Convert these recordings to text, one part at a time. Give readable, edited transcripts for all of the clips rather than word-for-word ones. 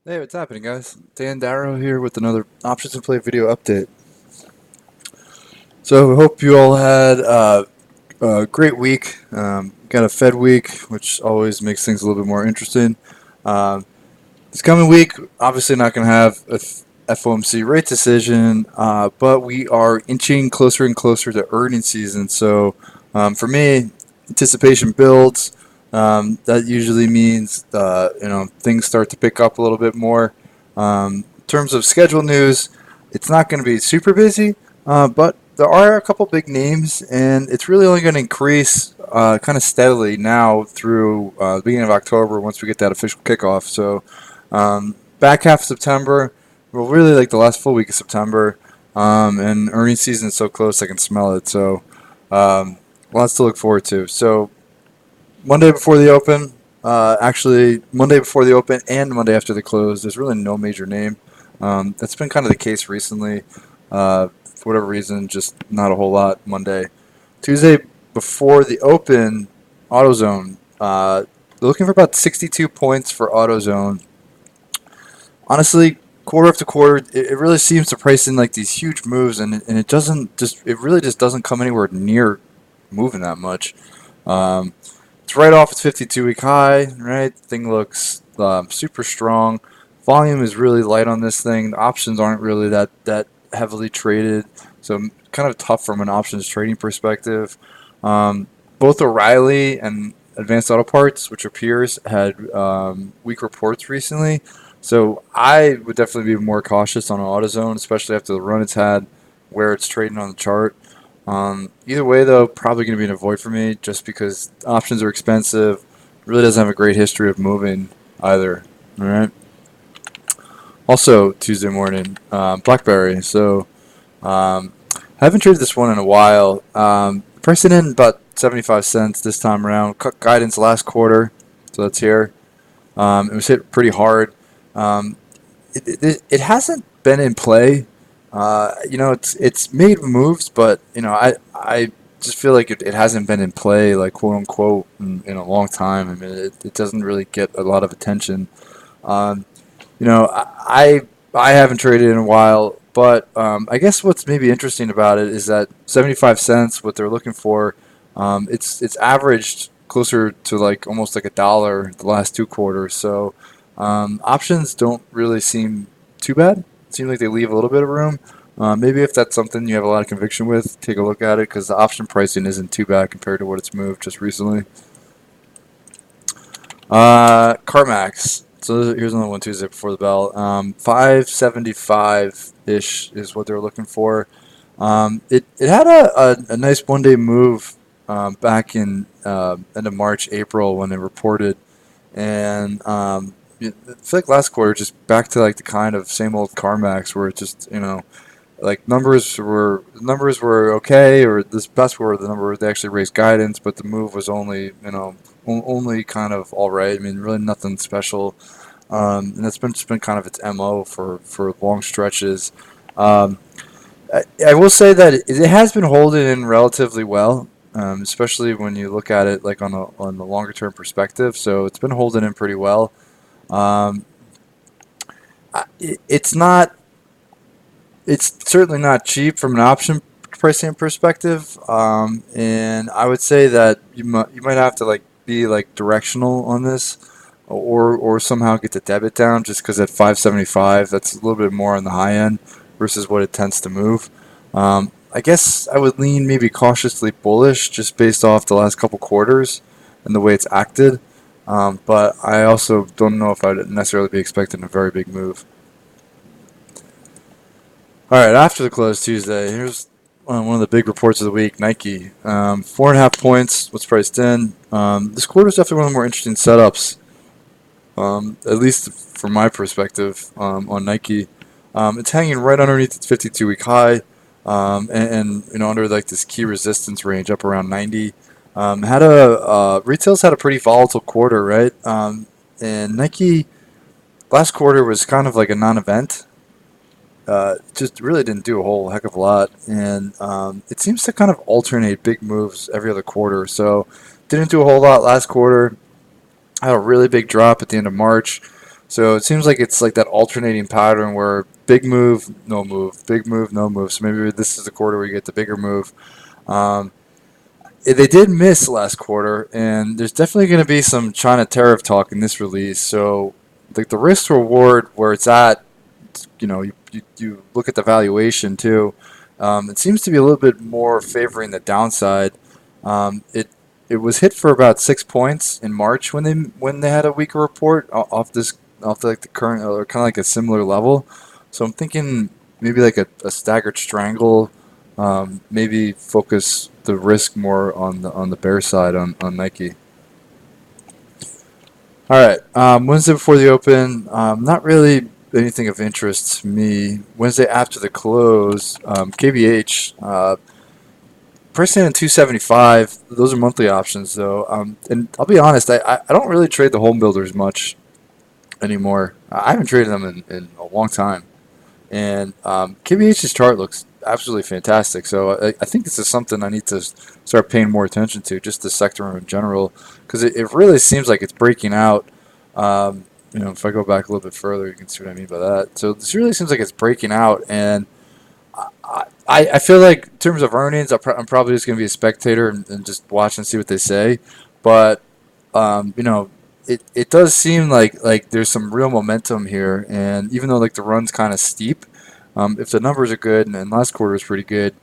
Hey, what's happening, guys? Dan Darrow here with another Options and Play video update. So, we hope you all had a great week. Got a Fed week, which always makes things a little bit more interesting. Um, this coming week, obviously not going to have a FOMC rate decision, but we are inching closer and closer to earnings season. So, for me, anticipation builds. That usually means things start to pick up a little bit more. In terms of schedule news, it's not going to be super busy, but there are a couple big names, and it's really only going to increase kind of steadily now through the beginning of October once we get that official kickoff. So back half of September, well, really like the last full week of September, and earnings season is so close I can smell it. So lots to look forward to. So Monday before the open, actually Monday before the open and Monday after the close, there's really no major name. That's been kind of the case recently. For whatever reason, just not a whole lot Monday. Tuesday before the open, AutoZone. They're looking for about 62 points for AutoZone. Honestly, quarter after quarter, it really seems to price in like these huge moves, and it really just doesn't come anywhere near moving that much. Um, it's right off its 52-week high, right? Thing looks super strong. Volume is really light on this thing. The options aren't really that heavily traded, so kind of tough from an options trading perspective. Both O'Reilly and Advanced Auto Parts, which are peers, had weak reports recently. So I would definitely be more cautious on AutoZone, especially after the run it's had, where it's trading on the chart. Either way, though, probably going to be an avoid for me just because options are expensive. Really doesn't have a great history of moving either. All right. Also, Tuesday morning, BlackBerry. So, haven't traded this one in a while. Pricing in about 75 cents this time around. Cut guidance last quarter, so that's here. It was hit pretty hard. Um, it hasn't been in play. It's made moves, but I just feel like it hasn't been in play, like quote unquote, in a long time. I mean, it doesn't really get a lot of attention. Um, I haven't traded in a while, but I guess what's maybe interesting about it is that 75 cents, what they're looking for, it's averaged closer to like almost like $1 the last two quarters. So options don't really seem too bad. It seems like they leave a little bit of room. Maybe if that's something you have a lot of conviction with, take a look at it because the option pricing isn't too bad compared to what it's moved just recently. CarMax. So here's another one Tuesday before the bell. 575 ish is what they're looking for. It had a nice 1 day move back in end of March, April when it reported, and I feel like last quarter just back to like the kind of same old CarMax where it just like numbers were okay, or this best were the number they actually raised guidance, but the move was only only kind of all right. I mean, really nothing special, and that's been just been kind of its mo for long stretches. Um, I will say that it has been holding in relatively well, especially when you look at it like on the longer term perspective. So it's been holding in pretty well. Um, it's not it's certainly not cheap from an option pricing perspective, and I would say that you might have to like be like directional on this, or somehow get the debit down just because at 575 that's a little bit more on the high end versus what it tends to move. I guess I would lean maybe cautiously bullish just based off the last couple quarters and the way it's acted, but I also don't know if I'd necessarily be expecting a very big move. All right, after the close Tuesday, here's one of the big reports of the week. Nike, 4.5 points. What's priced in? This quarter is definitely one of the more interesting setups, at least from my perspective on Nike. It's hanging right underneath its 52-week high, and under like this key resistance range up around 90. Had a retail's had a pretty volatile quarter, right? And Nike last quarter was kind of like a non-event. Just really didn't do a whole heck of a lot, and it seems to kind of alternate big moves every other quarter. So didn't do a whole lot last quarter. Had a really big drop at the end of March. So it seems like it's like that alternating pattern where big move, no move, big move, no move. So maybe this is the quarter where you get the bigger move. Um, they did miss last quarter, and there's definitely going to be some China tariff talk in this release. So, like the risk to reward where it's at, you look at the valuation too. It seems to be a little bit more favoring the downside. It was hit for about 6 points in March when they had a weaker report off like the current or kind of like a similar level. So I'm thinking maybe like a staggered strangle. Maybe focus the risk more on the bear side on Nike. All right, Wednesday before the open, not really anything of interest to me. Wednesday after the close, KBH pricing in 275. Those are monthly options though, and I'll be honest, I don't really trade the home builders much anymore. I haven't traded them in a long time. And KBH's chart looks absolutely fantastic. So I think this is something I need to start paying more attention to, just the sector in general, because it really seems like it's breaking out. If I go back a little bit further, you can see what I mean by that. So this really seems like it's breaking out, and I feel like in terms of earnings, I'm probably just going to be a spectator and just watch and see what they say. But um, you know, it does seem like there's some real momentum here, and even though like the run's kind of steep, if the numbers are good and last quarter is pretty good,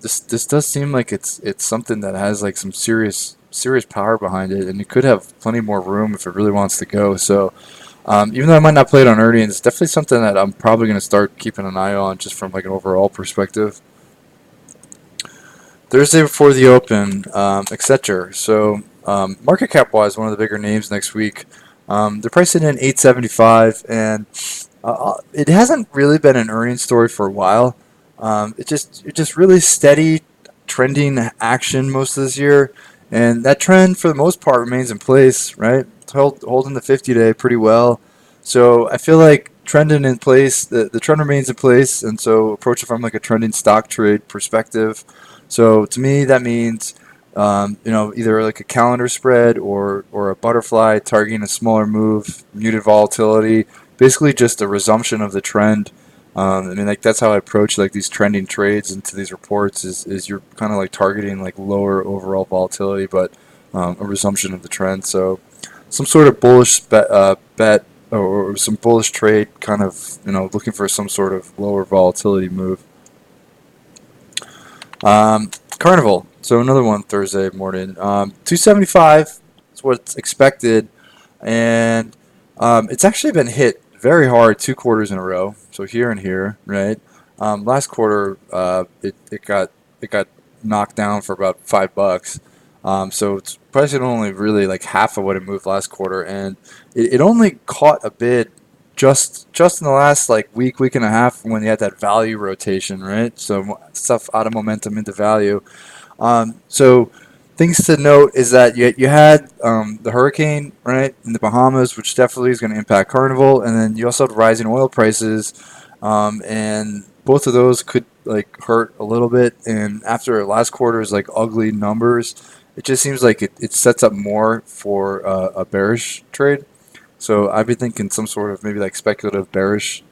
this does seem like it's something that has like some serious power behind it, and it could have plenty more room if it really wants to go. So. Even though I might not play it on earnings, it's definitely something that I'm probably going to start keeping an eye on just from like an overall perspective. Thursday before the open, etc. So market cap wise, one of the bigger names next week. They're pricing in 875, and it hasn't really been an earnings story for a while. It's just really steady trending action most of this year, and that trend for the most part remains in place. Right, holding the 50-day pretty well. So I feel like trending in place, the trend remains in place, and so approach it from like a trending stock trade perspective. So to me, that means either like a calendar spread or a butterfly targeting a smaller move, muted volatility, basically just a resumption of the trend. I mean, like that's how I approach like these trending trades into these reports. Is you're kind of like targeting like lower overall volatility, but a resumption of the trend. So some sort of bullish bet or some bullish trade, kind of looking for some sort of lower volatility move. Carnival. So another one Thursday morning. 275 is what's expected, and it's actually been hit very hard 2 quarters in a row. So here and here, right? Last quarter, it got knocked down for about $5. So it's pricing only really like half of what it moved last quarter, and it only caught a bid just in the last like week and a half when you had that value rotation, right? So stuff out of momentum into value. So things to note is that you had the hurricane, right, in the Bahamas, which definitely is going to impact Carnival, and then you also had rising oil prices, and both of those could like hurt a little bit. And after last quarter's like ugly numbers, it just seems like it sets up more for a bearish trade. So I'd be thinking some sort of maybe like speculative bearish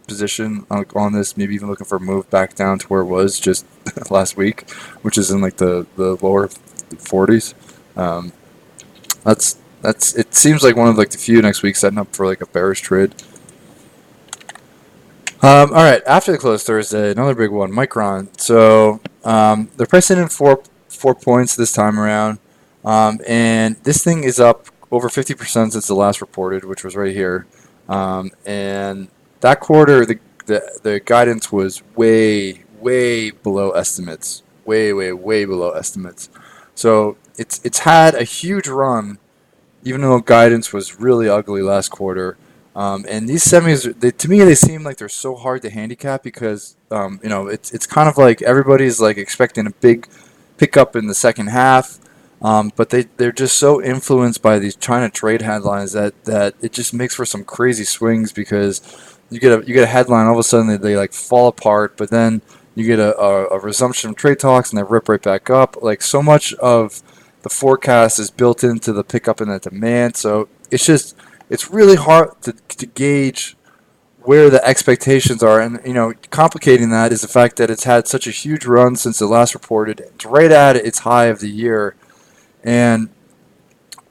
position on this, maybe even looking for a move back down to where it was just last week, which is in like the lower 40s. Um, that's it seems like one of like the few next week setting up for like a bearish trade. All right, after the close Thursday, another big one, Micron. So they're pricing in four points this time around, and this thing is up over 50% since the last reported, which was right here. And that quarter, the guidance was way below estimates, way below estimates. So it's had a huge run even though guidance was really ugly last quarter. And these semis, to me, they seem like they're so hard to handicap because it's kind of like everybody's like expecting a big pickup in the second half, but they're just so influenced by these China trade headlines that it just makes for some crazy swings because you get a headline, all of a sudden they like fall apart, but then you get a resumption of trade talks and they rip right back up. Like so much of the forecast is built into the pickup in the demand. So it's really hard to gauge where the expectations are. And, complicating that is the fact that it's had such a huge run since it last reported. It's right at its high of the year. And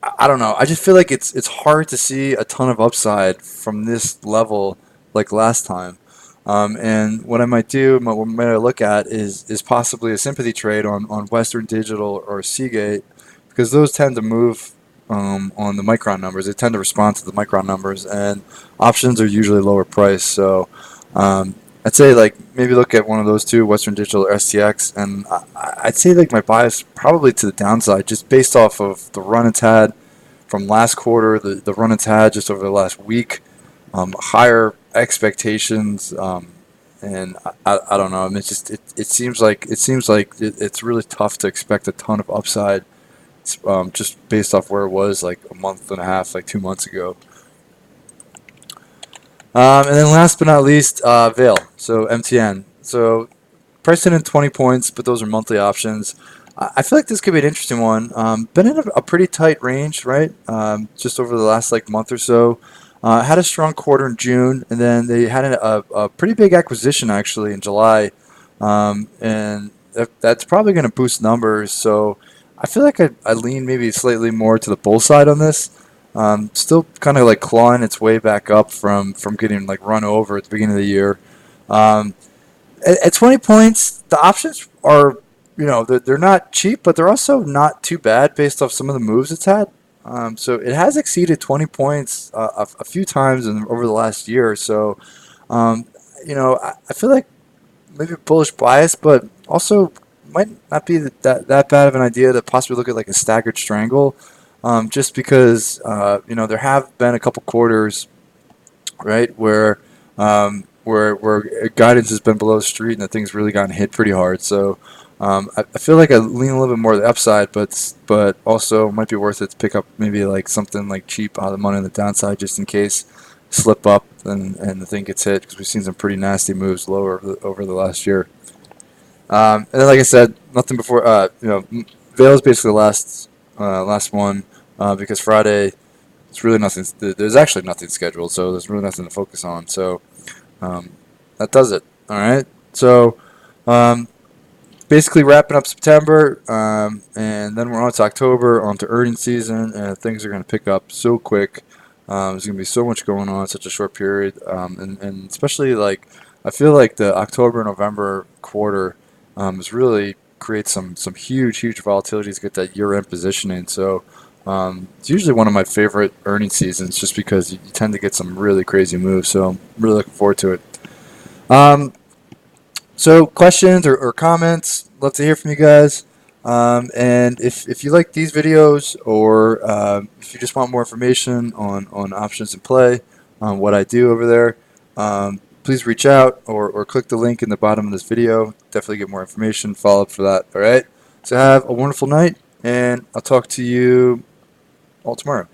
I don't know. I just feel like it's hard to see a ton of upside from this level like last time. And what I might do, what I might look at is possibly a sympathy trade on Western Digital or Seagate, because those tend to move on the micron numbers. They tend to respond to the micron numbers, and options are usually lower price. So I'd say like maybe look at one of those two, Western Digital or STX, and I'd say like my bias probably to the downside, just based off of the run it's had from last quarter, the run it's had just over the last week, higher expectations, and I don't know. I mean, it seems like it's really tough to expect a ton of upside, just based off where it was like a month and a half, like 2 months ago. And then last but not least, Vail, so MTN. So priced in 20 points, but those are monthly options. I feel like this could be an interesting one. Been in a pretty tight range, right? Just over the last like month or so. Had a strong quarter in June, and then they had a pretty big acquisition actually in July, and that's probably going to boost numbers. So I feel like I lean maybe slightly more to the bull side on this. Still kind of like clawing its way back up from getting like run over at the beginning of the year. Um, at 20 points, the options are, they're not cheap, but they're also not too bad based off some of the moves it's had. So it has exceeded 20 points a few times over the last year. So, um, I feel like maybe bullish bias, but also might not be that bad of an idea to possibly look at like a staggered strangle, just because there have been a couple quarters, right, where guidance has been below street and the thing's really gotten hit pretty hard. So I feel like I lean a little bit more to the upside, but also might be worth it to pick up maybe like something like cheap out of the money on the downside just in case slip up and the thing gets hit, because we've seen some pretty nasty moves lower over the last year. And then, like I said, nothing before. Vail is basically the last one, because Friday it's really nothing. There's actually nothing scheduled, so there's really nothing to focus on. So um, that does it. All right. So um, basically wrapping up September, and then we're on to October, on to earnings season, and things are going to pick up so quick. There's going to be so much going on in such a short period, and especially like I feel like the October November quarter is really creates some huge volatility to get that year-end positioning. So it's usually one of my favorite earnings seasons, just because you tend to get some really crazy moves. So I'm really looking forward to it. Um, so questions or comments, love to hear from you guys. And if you like these videos, or if you just want more information on options in play, on what I do over there, please reach out or click the link in the bottom of this video. Definitely get more information, follow up for that. All right. So have a wonderful night, and I'll talk to you all tomorrow.